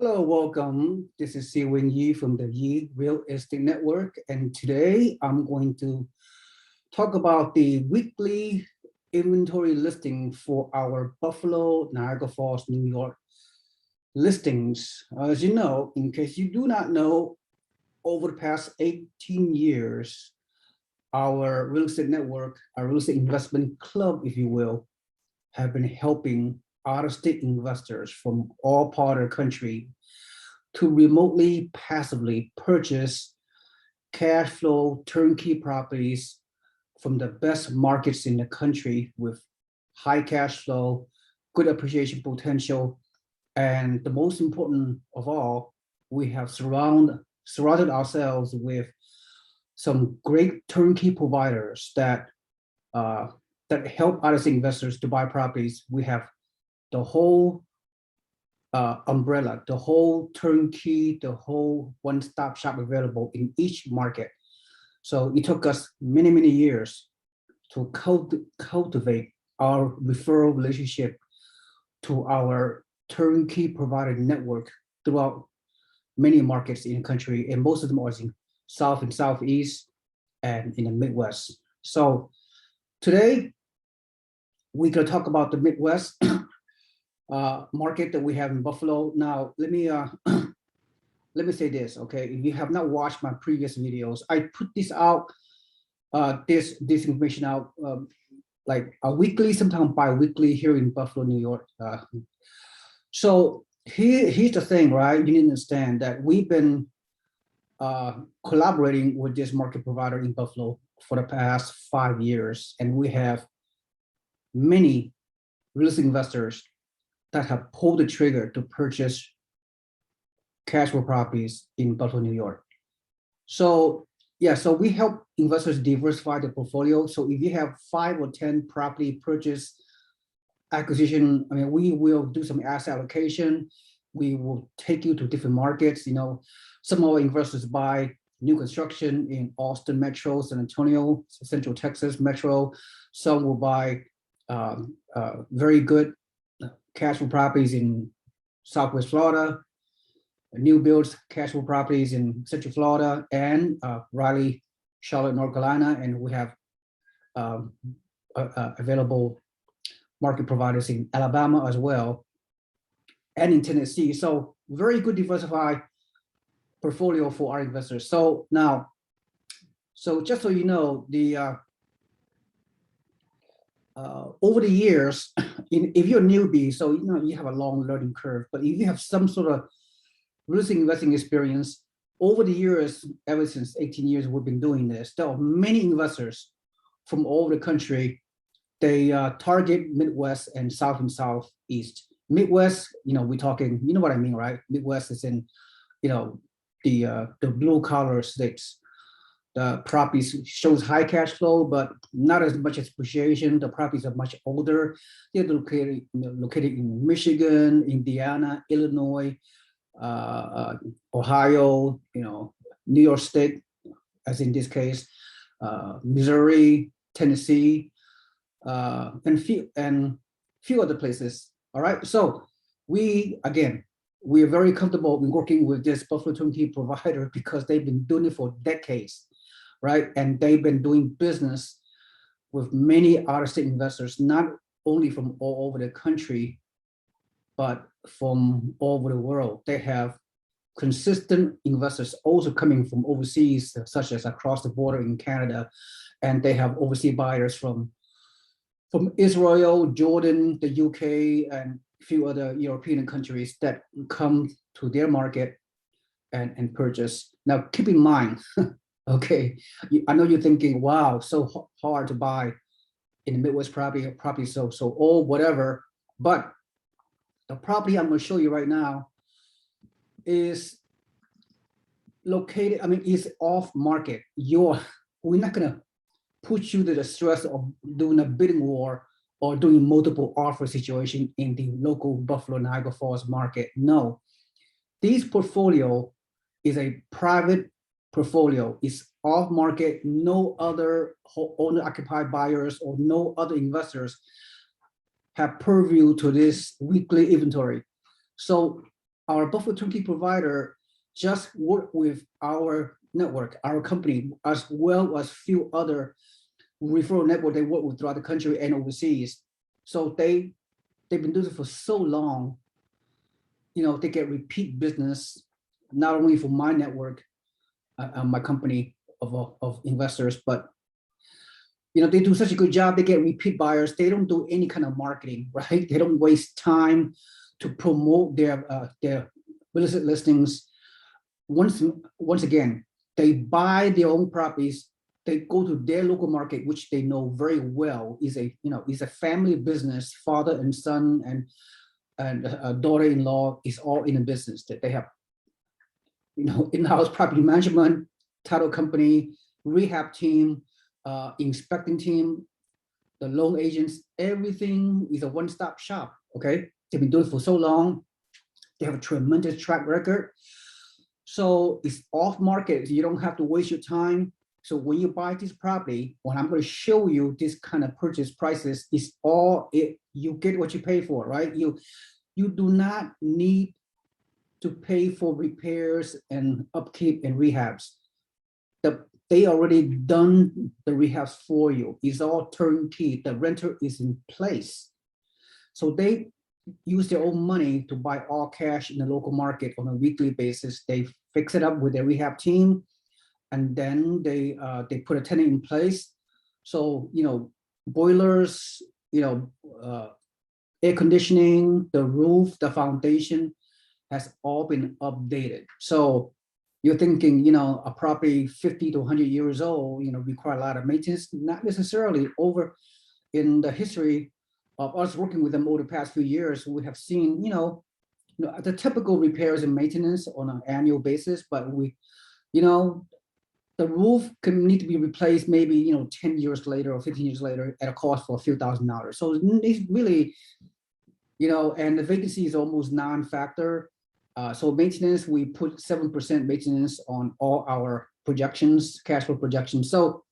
Hello, welcome. This is Siwin Yi from the Yi Real Estate Network, and today I'm going to talk about the weekly inventory listing for our Buffalo, Niagara Falls, New York listings. As you know, in case you do not know, over the past 18 years, our real estate network, our real estate investment club, if you will, have been helping out-of-state investors from all part of the country to remotely, passively purchase cash flow turnkey properties from the best markets in the country with high cash flow, good appreciation potential, and the most important of all, we have surrounded ourselves with some great turnkey providers that help out-of-state investors to buy properties. We have the whole umbrella, the whole turnkey, the whole one-stop shop available in each market. So it took us many, many years to cultivate our referral relationship to our turnkey provider network throughout many markets in the country, and most of them are in South and Southeast and in the Midwest. So today, we're going to talk about the Midwest market that we have in Buffalo. Now, let me say this, okay? If you have not watched my previous videos, I put this out, this information out like a weekly, sometimes bi-weekly here in Buffalo, New York. So here's the thing, right? You need to understand that we've been collaborating with this market provider in Buffalo for the past 5 years, and we have many real estate investors that have pulled the trigger to purchase cash flow properties in Buffalo, New York. So yeah, so we help investors diversify their portfolio. So if you have 5 or 10 property purchase acquisition, I mean, we will do some asset allocation. We will take you to different markets. You know, some of our investors buy new construction in Austin Metro, San Antonio, Central Texas Metro. Some will buy very good cash flow properties in Southwest Florida, new builds cash flow properties in Central Florida, and Raleigh, Charlotte, North Carolina, and we have available market providers in Alabama as well, and in Tennessee. So very good diversified portfolio for our investors. So now, so just so you know, the over the years, if you're a newbie, so you know you have a long learning curve, but if you have some sort of real estate investing experience, over the years, ever since 18 years we've been doing this, there are many investors from all over the country. They target Midwest and South and Southeast. Midwest, you know, we're talking, you know what I mean, right? Midwest is in, you know, the blue collar states. The properties shows high cash flow, but not as much appreciation. The properties are much older. They're located in Michigan, Indiana, Illinois, Ohio, you know, New York State, as in this case, Missouri, Tennessee, and few other places. All right. So we are very comfortable in working with this Buffalo Turnkey provider because they've been doing it for decades, right? And they've been doing business with many out-of-state investors, not only from all over the country, but from all over the world. They have consistent investors also coming from overseas, such as across the border in Canada, and they have overseas buyers from Israel, Jordan, the UK, and a few other European countries that come to their market and purchase. Now, keep in mind, okay, I know you're thinking, wow, so hard to buy in the Midwest property so old, whatever. But the property I'm going to show you right now is located, I mean, is off market. We're not going to put you to the stress of doing a bidding war or doing multiple offer situation in the local Buffalo, Niagara Falls market. No, this portfolio is a private portfolio. It's off market. No other owner occupied buyers or no other investors have purview to this weekly inventory. So our Buffalo Turnkey provider just work with our network, our company, as well as few other referral network they work with throughout the country and overseas. So they've been doing it for so long. They get repeat business, not only for my network, my company of investors, but they do such a good job. They get repeat buyers. They don't do any kind of marketing, right? They don't waste time to promote their real estate listings. Once again, they buy their own properties. They go to their local market, which they know very well is a family business. Father and son and daughter-in-law is all in a business that they have, in-house property management, title company, rehab team, inspecting team, the loan agents. Everything is a one-stop shop. Okay, they've been doing it for so long. They have a tremendous track record. So it's off market. You don't have to waste your time. So when you buy this property, when I'm going to show you this kind of purchase prices, is all it. You get what you pay for, right? You do not need to pay for repairs and upkeep and rehabs. They already done the rehabs for you. It's all turnkey. The renter is in place. So they use their own money to buy all cash in the local market on a weekly basis. They fix it up with their rehab team, and then they put a tenant in place. So boilers, air conditioning, the roof, the foundation has all been updated. So you're thinking, a property 50 to 100 years old, require a lot of maintenance. Not necessarily. Over in the history of us working with them over the past few years, we have seen, the typical repairs and maintenance on an annual basis, but the roof can need to be replaced maybe 10 years later or 15 years later at a cost for a few $1,000s. So it's really, and the vacancy is almost non-factor. So maintenance, we put 7% maintenance on all our projections, cash flow projections. So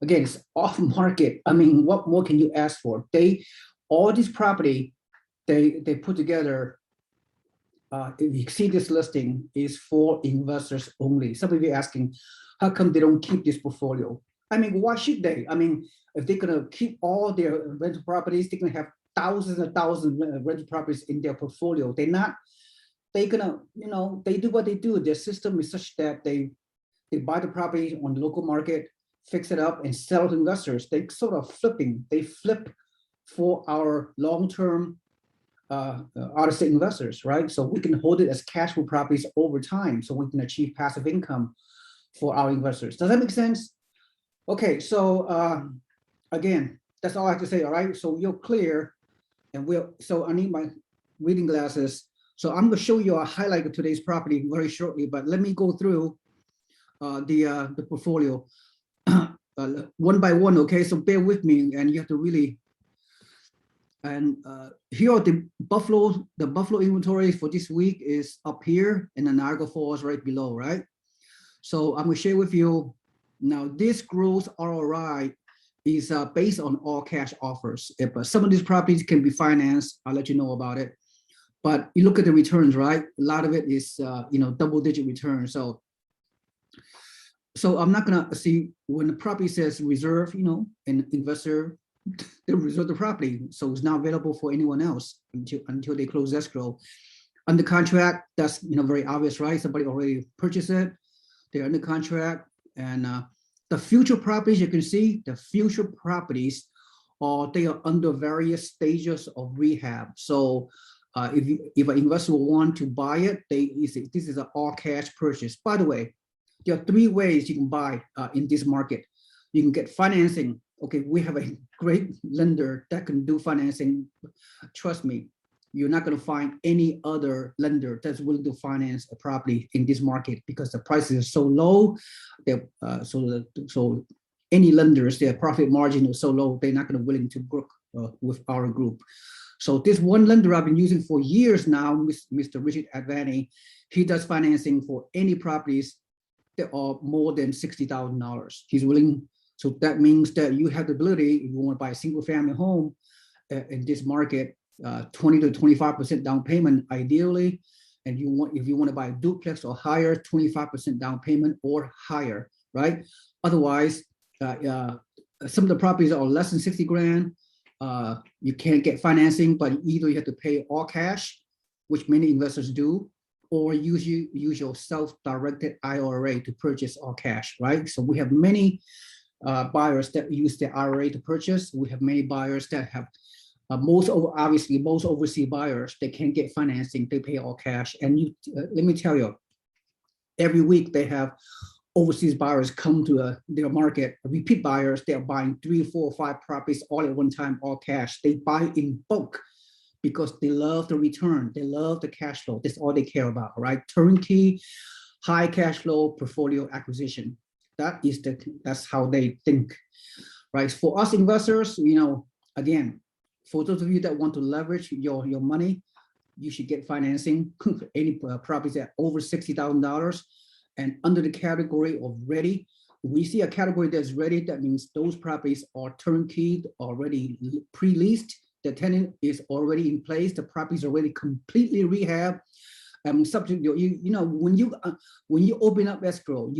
again, it's off market. I mean, what more can you ask for? All this property they put together, if you see this listing, is for investors only. Some of you asking, how come they don't keep this portfolio? I mean, why should they? I mean, if they're gonna keep all their rental properties, they're gonna have thousands and thousands of rental properties in their portfolio. They're gonna, they do what they do. Their system is such that they buy the property on the local market, fix it up, and sell to investors. They sort of flipping. They flip for our long-term out-of-state investors, right? So we can hold it as cash flow properties over time, so we can achieve passive income for our investors. Does that make sense? Okay, so again, that's all I have to say. All right, so you're clear, and so I need my reading glasses. So I'm going to show you a highlight of today's property very shortly, but let me go through the portfolio one by one. Okay, so bear with me, and you have to really. And here are the Buffalo inventory for this week is up here, and the Niagara Falls right below, right? So I'm going to share with you now. This gross ROI is based on all cash offers. But some of these properties can be financed. I'll let you know about it. But you look at the returns, right? A lot of it is double-digit returns. So I'm not gonna see when the property says reserve, an investor, they reserve the property, so it's not available for anyone else until they close escrow. Under contract, that's very obvious, right? Somebody already purchased it, they're under contract, and the future properties you can see, the future properties, they are under various stages of rehab. So if an investor will want to buy it, this is an all cash purchase. By the way, there are three ways you can buy in this market. You can get financing. Okay, we have a great lender that can do financing. Trust me, you're not going to find any other lender that's willing to finance a property in this market because the prices are so low. So any lenders, their profit margin is so low, they're not going to willing to work with our group. So this one lender I've been using for years now, Mr. Richard Advani, he does financing for any properties that are more than $60,000. He's willing. So that means that you have the ability, if you want to buy a single family home in this market, 20 to 25% down payment, ideally, and if you want to buy a duplex or higher, 25% down payment or higher, right? Otherwise, some of the properties are less than 60 grand. You can't get financing, but either you have to pay all cash, which many investors do, or use your self-directed IRA to purchase all cash, right? So we have many buyers that use the IRA to purchase. We have many buyers that have most overseas buyers, they can't get financing, they pay all cash. And let me tell you, every week they have overseas buyers come to their market, repeat buyers, they're buying 3, 4, 5 properties all at one time, all cash. They buy in bulk because they love the return, they love the cash flow. That's all they care about, right? Turnkey, high cash flow portfolio acquisition. That's how they think, right? For us investors, again, for those of you that want to leverage your money, you should get financing. Any properties at over $60,000 and under the category of ready. We see a category that's ready. That means those properties are turnkey, already pre-leased. The tenant is already in place. The property is already completely rehabbed. Subject, when you open up escrow,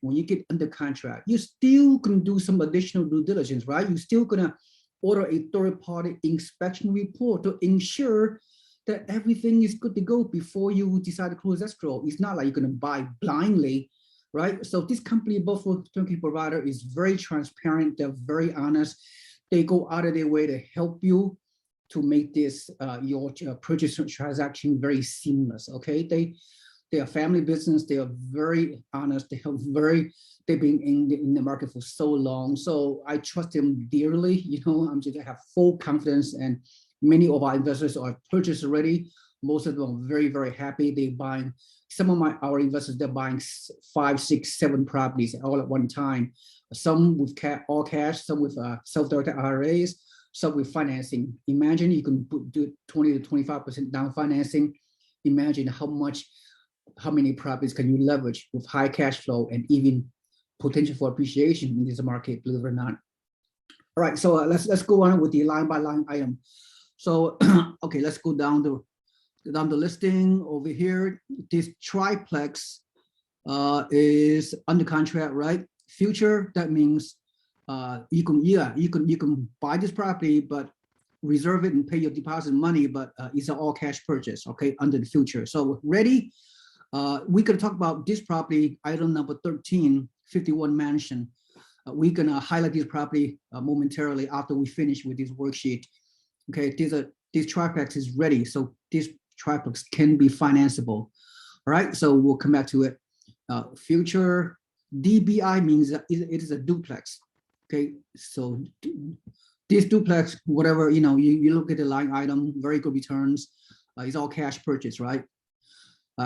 when you get under contract, you still can do some additional due diligence, right? You're still gonna order a third-party inspection report to ensure that everything is good to go before you decide to close escrow. It's not like you're gonna buy blindly, right? So this company, Buffalo Turnkey Provider, is very transparent. They're very honest. They go out of their way to help you to make this your purchase transaction very seamless. Okay, they are family business. They are very honest. They've been in the market for so long. So I trust them dearly. I'm just have full confidence, and many of our investors are purchase already. Most of them are very, very happy. They're buying. Some of our investors, they're buying 5, 6, 7 properties all at one time. Some with all cash, some with self-directed IRAs, some with financing. Imagine you can do 20 to 25% down financing. Imagine how many properties can you leverage with high cash flow and even potential for appreciation in this market, believe it or not. All right, so let's go on with the line by line item. So okay, let's go down the listing over here. This triplex is under contract, right? Future, that means you can buy this property, but reserve it and pay your deposit money, but it's an all cash purchase, okay, under the future. So ready, we could talk about this property, item number 13, 51 Mansion. We're gonna highlight this property momentarily after we finish with this worksheet. Okay, this triplex is ready, so this triplex can be financeable. All right, so we'll come back to it. Future DBI means it is a duplex. Okay, so this duplex, whatever, you look at the line item, very good returns. It's all cash purchase, right?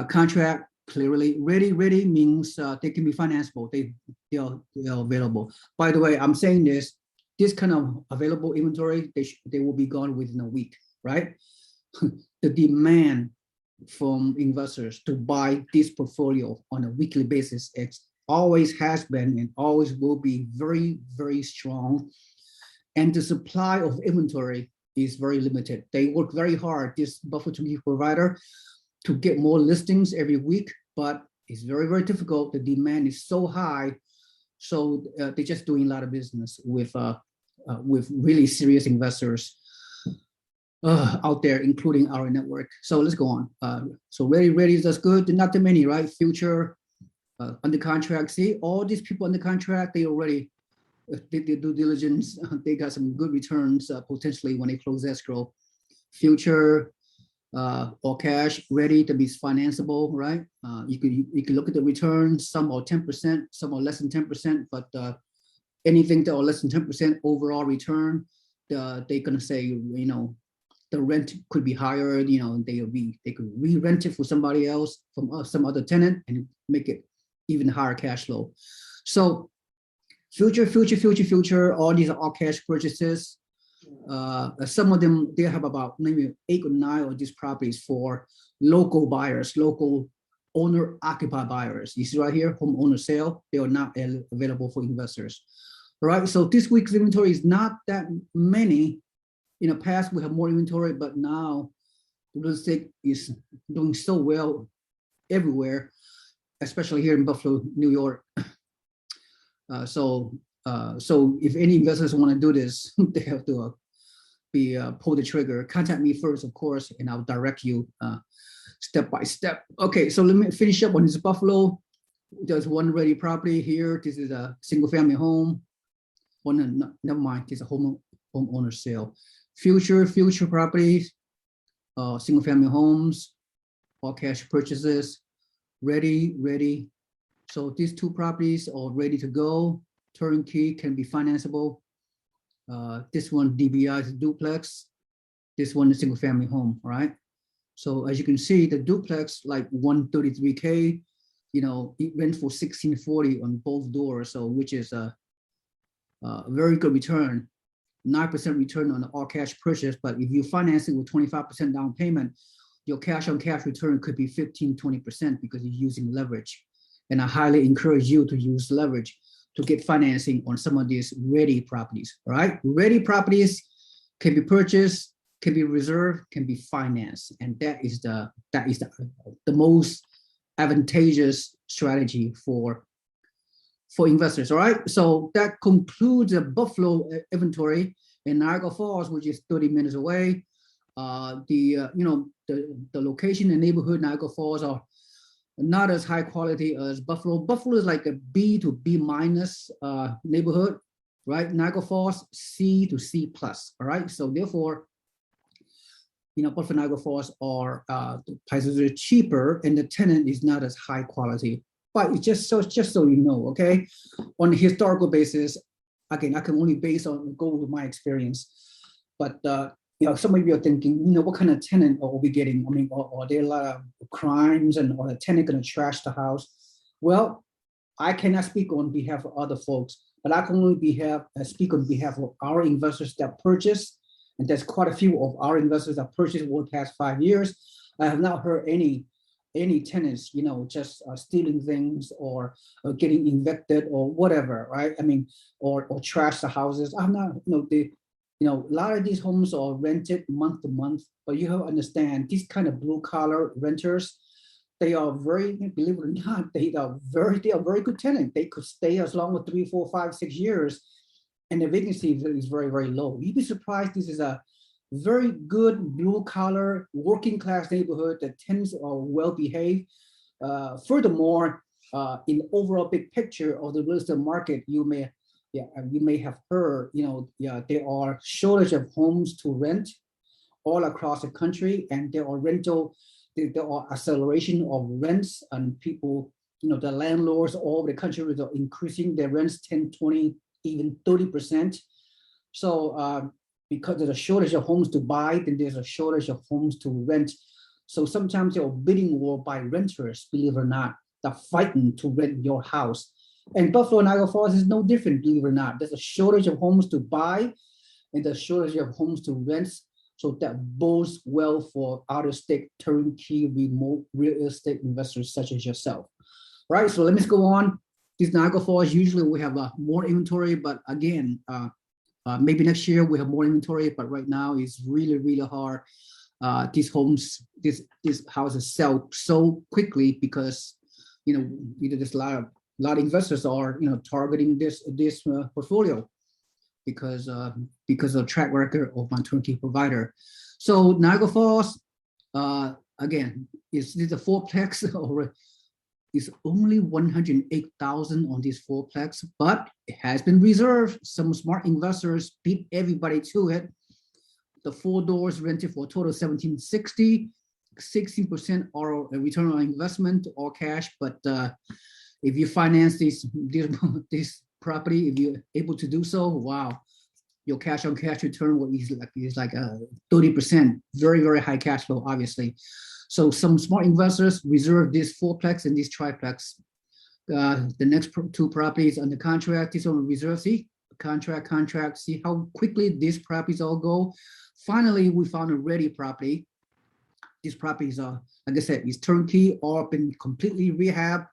Contract, clearly ready means they can be financeable. They are available. By the way, I'm saying this kind of available inventory, they will be gone within a week, right? The demand from investors to buy this portfolio on a weekly basis, it always has been and always will be very, very strong. And the supply of inventory is very limited. They work very hard, this Buffalo Turnkey Provider, to get more listings every week, but it's very, very difficult. The demand is so high. So they're just doing a lot of business with really serious investors out there, including our network. So let's go on. So ready, that's good. Not too many, right? Future, under contract. See, all these people under contract, they already did their due diligence. They got some good returns potentially when they close escrow. Future, or cash, ready to be financeable, right? You can look at the returns. Some are 10%, some are less than 10%, but anything that are less than 10% overall return, they're gonna say, the rent could be higher. They could re-rent it for somebody else, from some other tenant, and make it even higher cash flow. So future, all these are all cash purchases. Some of them, they have about maybe 8 or 9 of these properties for local buyers, local owner-occupied buyers. You see right here, homeowner sale, they are not available for investors. All right, so this week's inventory is not that many. In the past, we have more inventory, but now real estate is doing so well everywhere, especially here in Buffalo, New York. So if any investors want to do this, they have to pull the trigger. Contact me first, of course, and I'll direct you step by step. Okay, so let me finish up on this Buffalo. There's one ready property here. This is a single family home. Never mind, this is a homeowner sale. Future properties, single family homes, all cash purchases, ready. So these two properties are ready to go. Turnkey, can be financeable. This one DBI is a duplex. This one is single family home, all right? So as you can see, the duplex, like 133K, it went for 1640 on both doors, so which is a very good return, 9% return on the all cash purchase. But if you finance it with 25% down payment, your cash on cash return could be 15-20% because you're using leverage. And I highly encourage you to use leverage to get financing on some of these ready properties, all right? Ready properties can be purchased, can be reserved, can be financed, and that is the most advantageous strategy for investors. All right, so that concludes the Buffalo inventory. In Niagara Falls, which is 30 minutes away, the location and neighborhood Niagara Falls are not as high quality as Buffalo. Buffalo is like a B to B minus neighborhood, right? Niagara Falls, C to C plus. All right, so therefore, Buffalo, Niagara Falls are the prices are cheaper and the tenant is not as high quality. But it's just so you know, okay? On a historical basis, again, I can only go with my experience. But some of you are thinking, what kind of tenant are we getting? I mean, are there a lot of crimes and are the tenant going to trash the house? Well, I cannot speak on behalf of other folks, but I can only speak on behalf of our investors that purchase. And there's quite a few of our investors that purchased over the past 5 years. I have not heard any tenants, just stealing things or getting evicted or whatever, right? I mean, or trash the houses. I'm not, a lot of these homes are rented month to month, but you have to understand these kind of blue collar renters, they are very, believe it or not, they are very good tenants. They could stay as long as 3, 4, 5, 6 years. And the vacancy is very, very low. You'd be surprised. This is a very good blue collar working class neighborhood. The tenants are well behaved. Furthermore, in the overall big picture of the real estate market, you may have heard, there are shortage of homes to rent all across the country, and there are acceleration of rents, and people, the landlords all over the country are increasing their rents 10, 20, even 30%. So because there's a shortage of homes to buy, then there's a shortage of homes to rent. So sometimes there are bidding war by renters, believe it or not, that fighting to rent your house. And Buffalo, Niagara Falls is no different, believe it or not. There's a shortage of homes to buy and the shortage of homes to rent. So that bodes well for out-of-state turnkey remote real estate investors such as yourself. Right, so let me go on. These Niagara Falls, usually we have more inventory, but again, maybe next year we have more inventory, but right now it's really, really hard. These houses sell so quickly because, there's a lot of investors are, targeting this portfolio because of the track record of my turnkey provider. So Niagara Falls, again, is this a fourplex or is only 108,000 on this fourplex, but it has been reserved. Some smart investors beat everybody to it. The 4 doors rented for a total of 1760, 16% are a return on investment or cash. But if you finance this property, if you're able to do so, wow, your cash on cash return is like 30%, very, very high cash flow, obviously. So some smart investors reserve this fourplex and this triplex. The next 2 properties under contract, this one reserve, see, contract, see how quickly these properties all go. Finally, we found a ready property. These properties are, like I said, is turnkey or been completely rehabbed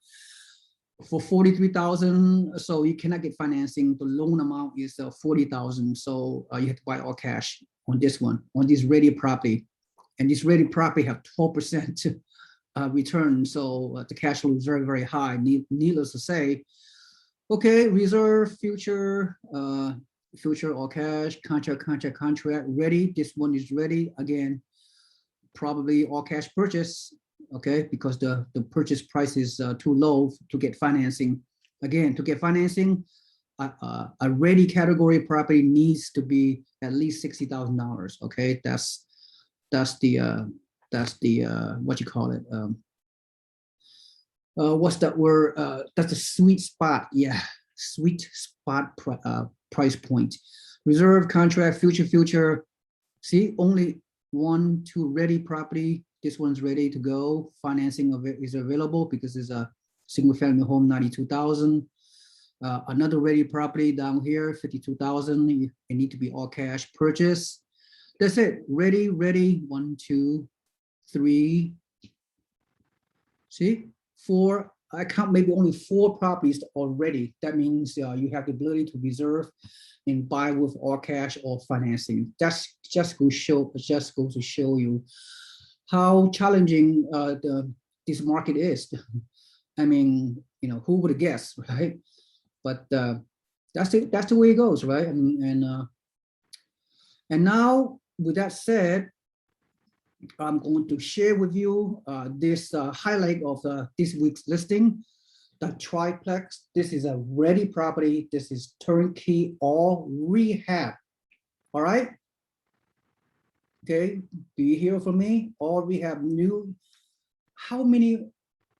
for $43,000. So you cannot get financing. The loan amount is $40,000. So you have to buy all cash on this one, on this ready property. and this ready property have 12% return. So the cash flow is very, very high. Needless to say, okay, reserve, future, future all cash, contract, ready. This one is ready. Again, probably all cash purchase, okay, because the purchase price is too low to get financing. Again, to get financing, a ready category property needs to be at least $60,000. Okay, that's the what you call it? What's that word? That's the sweet spot. Yeah, sweet spot price point. Reserve, contract, future. See, only 1, 2 ready property. This one's ready to go. Financing of it is available because it's a single family home, 92,000. Another ready property down here, 52,000. It need to be all cash purchase. That's it. Ready. 1, 2, 3. See, 4. I count maybe only 4 properties already. That means you have the ability to reserve and buy with all cash or financing. That's just goes to show you how challenging this market is. I mean, who would have guessed, right? But that's the way it goes, right? And now, with that said, I'm going to share with you this highlight of this week's listing, the triplex. This is a ready property. This is turnkey, all rehab. All right. Okay. Do you hear from me? All rehab new. How many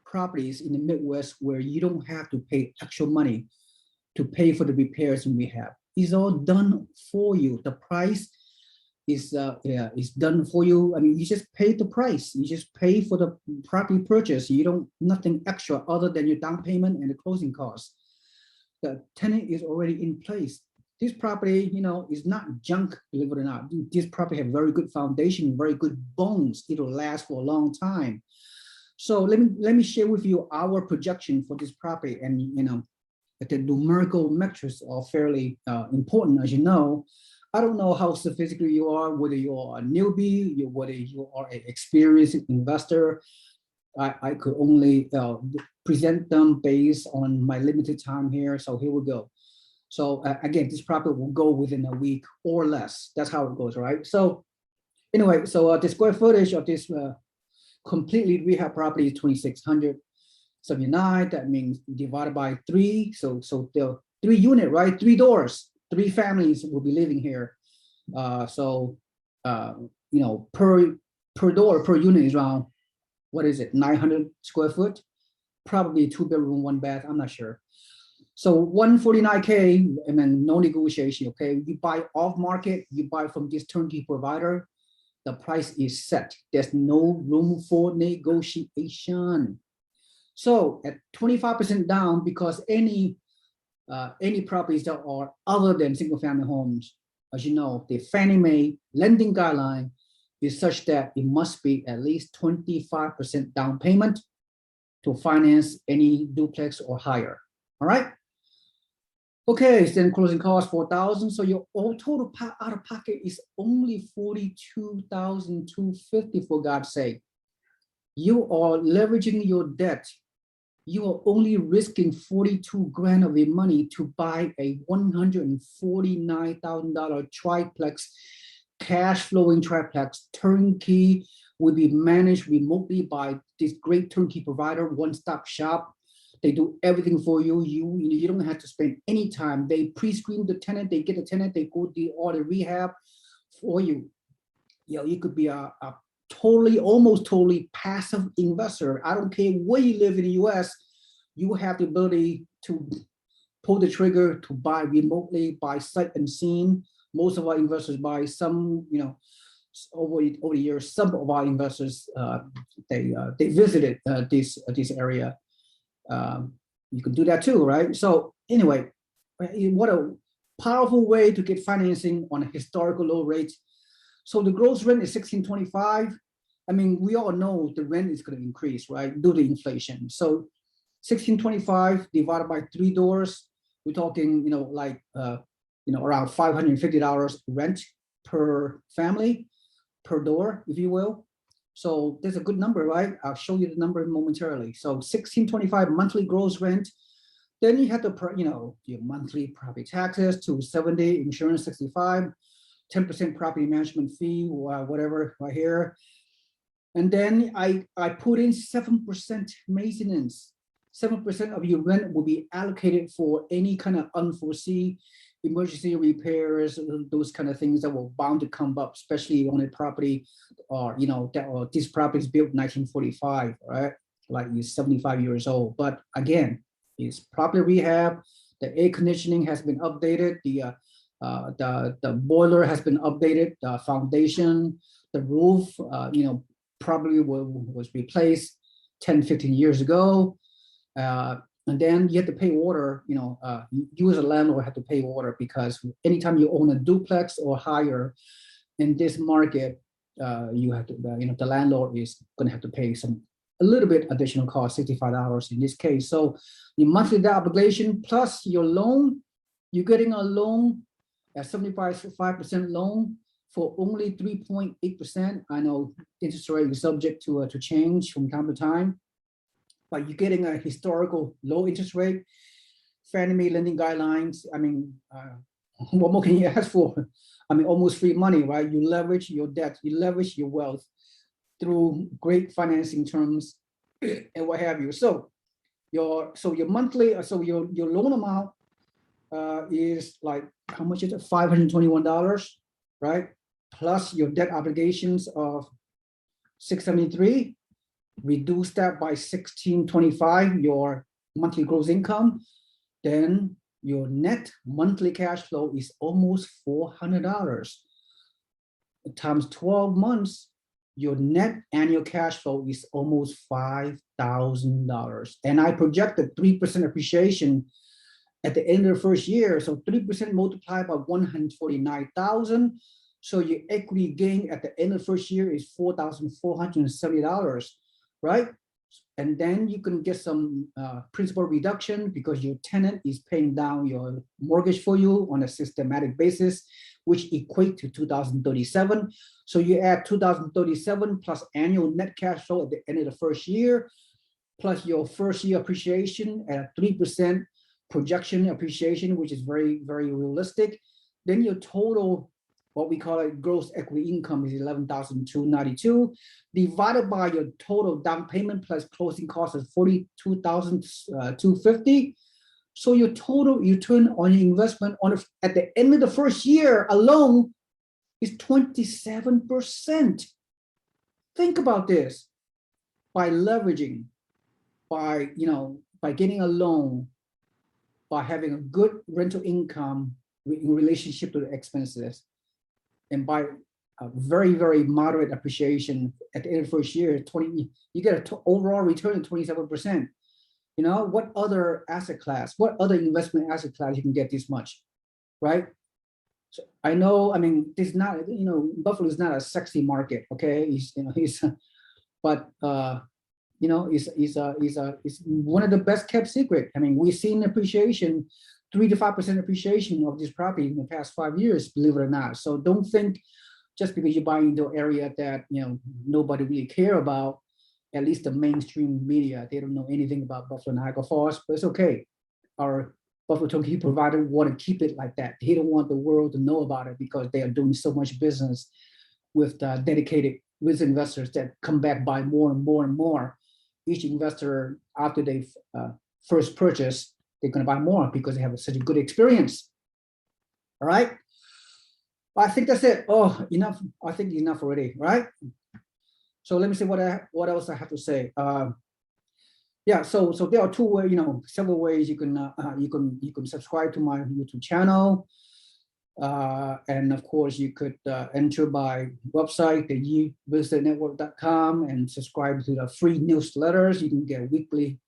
properties in the Midwest where you don't have to pay extra money to pay for the repairs and rehab? It's all done for you. The price is done for you. I mean, you just pay the price. You just pay for the property purchase. You don't nothing extra other than your down payment and the closing costs. The tenant is already in place. This property, is not junk, believe it or not. This property have very good foundation, very good bones. It'll last for a long time. So let me share with you our projection for this property, and the numerical metrics are fairly important, as you know. I don't know how sophisticated you are, whether you are a newbie, whether you are an experienced investor. I could only present them based on my limited time here. So here we go. So again, this property will go within a week or less. That's how it goes, right? So anyway, so the square footage of this completely rehab property is 2,679. That means divided by 3. So the 3 unit, right? 3 doors. 3 families will be living here. Per door, per unit is around, 900 square foot? Probably 2 bedroom, 1 bath, I'm not sure. So $149K, and then no negotiation, okay? You buy off market, you buy from this turnkey provider, the price is set. There's no room for negotiation. So at 25% down, because any properties that are other than single-family homes, as you know, the Fannie Mae lending guideline is such that it must be at least 25% down payment to finance any duplex or higher. All right. Okay, then closing cost $4,000. So your total out of pocket is only $42,250, for God's sake. You are leveraging your debt. You are only risking 42 grand of your money to buy a $149,000 triplex, cash flowing triplex. Turnkey will be managed remotely by this great turnkey provider, one-stop shop. They do everything for you. You don't have to spend any time. They pre-screen the tenant. They get a tenant. They go do all the rehab for you. You could be a almost totally passive investor. I don't care where you live in the US, you have the ability to pull the trigger to buy remotely, by sight unseen. Most of our investors buy some, over the years, some of our investors, they visited this area. You can do that too, right? So anyway, what a powerful way to get financing on a historical low rate. So the gross rent is $1,625. I mean, we all know the rent is going to increase, right, due to inflation. So $1,625 divided by 3 doors, we're talking, around $550 rent per family, per door, if you will. So there's a good number, right? I'll show you the number momentarily. So 1625 monthly gross rent. Then you have to, your monthly property taxes, 270, insurance 65, 10% property management fee, whatever right here. And then I put in 7% maintenance. 7% of your rent will be allocated for any kind of unforeseen emergency repairs, those kind of things that will bound to come up, especially on a property, or this property is built in 1945, right? Like it's 75 years old. But again, it's property rehab. The air conditioning has been updated. The boiler has been updated. The foundation, the roof, probably was replaced 10, 15 years ago. And then you have to pay water, you as a landlord have to pay water, because anytime you own a duplex or higher in this market, you have to, the landlord is going to have to pay a little bit additional cost, $65 in this case. So your monthly debt obligation plus your loan, you're getting a loan, a 75% loan for only 3.8%. I know interest rate is subject to change from time to time, but you're getting a historical low interest rate. Fannie Mae lending guidelines. I mean, what more can you ask for? I mean, almost free money, right? You leverage your debt, you leverage your wealth through great financing terms and what have you. So your monthly, so your loan amount is like, how much is it? $521, right? Plus your debt obligations of 673. Reduce that by 1625, your monthly gross income, then your net monthly cash flow is almost $400. Times 12 months, your net annual cash flow is almost $5,000. And I projected 3% appreciation at the end of the first year. So 3% multiplied by 149,000. So your equity gain at the end of the first year is $4,470. Right? And then you can get some principal reduction because your tenant is paying down your mortgage for you on a systematic basis, which equate to 2037. So you add 2037 plus annual net cash flow at the end of the first year, plus your first year appreciation at 3% projection appreciation, which is very, very realistic. Then your total, what we call it, gross equity income is 11,292, divided by your total down payment plus closing costs is 42,250. So your total return on your investment at the end of the first year alone is 27%. Think about this. By leveraging, by getting a loan, by having a good rental income in relationship to the expenses, and by a very, very moderate appreciation at the end of the first year, you get an overall return of 27%. What other asset class, what other investment asset class you can get this much, right? So I know, I mean, this is not, Buffalo is not a sexy market, okay? It's one of the best kept secret. I mean, we've seen appreciation, 3 to 5% appreciation of this property in the past 5 years, believe it or not. So don't think just because you buy into an area that nobody really care about, at least the mainstream media, they don't know anything about Buffalo Niagara Falls, but it's okay. Our Buffalo Turnkey provider want to keep it like that. They don't want the world to know about it because they are doing so much business with dedicated risk investors that come back buy more and more and more. Each investor, after they first purchase, they're going to buy more because they have such a good experience. All right. I think that's it. Oh, enough. I think enough already, right? So let me see what else I have to say. Yeah. So there are two ways, several ways you can subscribe to my YouTube channel, and of course you could enter by website, the realestateenetwork.com, and subscribe to the free newsletters. You can get weekly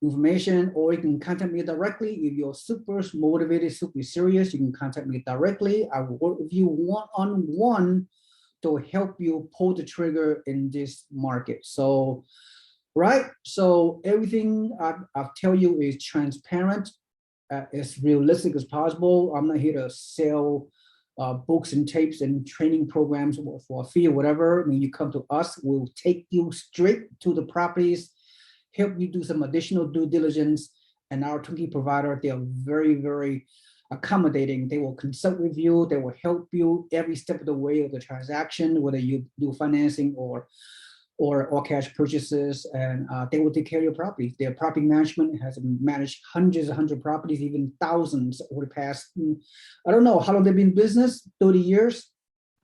information, or you can contact me directly. If you're super motivated, super serious, you can contact me directly. I will work with you one-on-one to help you pull the trigger in this market. So, right? So everything I'll tell you is transparent, as realistic as possible. I'm not here to sell books and tapes and training programs for a fee or whatever. When you come to us, we'll take you straight to the properties, help you do some additional due diligence. And our turnkey provider, they are very, very accommodating. They will consult with you. They will help you every step of the way of the transaction, whether you do financing or cash purchases, and they will take care of your property. Their property management has managed hundreds properties, even thousands over the past, I don't know how long they've been in business, 30 years,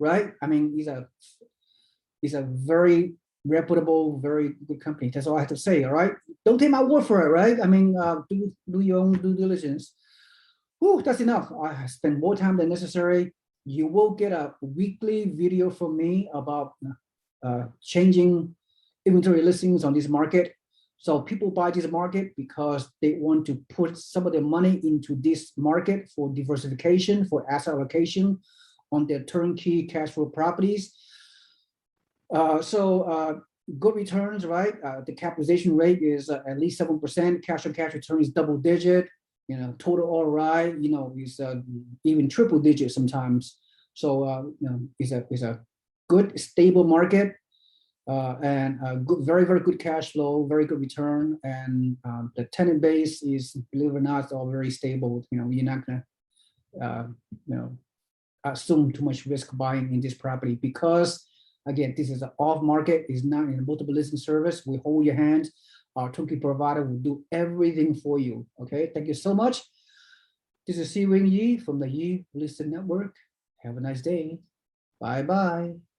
right? I mean, these are very reputable, very good company. That's all I have to say, all right? Don't take my word for it, right? I mean, do your own due diligence. Whew, that's enough. I spend more time than necessary. You will get a weekly video from me about changing inventory listings on this market. So people buy this market because they want to put some of their money into this market for diversification, for asset allocation on their turnkey cash flow properties. Good returns, right? The capitalization rate is at least 7%. Cash on cash return is double digit. You know, total ROI, you know, is even triple digit sometimes. So, you know, it's a good, stable market and good, very, very good cash flow, very good return. And the tenant base is, believe it or not, all very stable. You know, you're not gonna, you know, assume too much risk buying in this property because, again, this is an off market, is not in a multiple listing service. We hold your hand. Our turnkey provider will do everything for you. Okay, thank you so much. This is Si Wing Yi from the Yi Listed Network. Have a nice day. Bye-bye.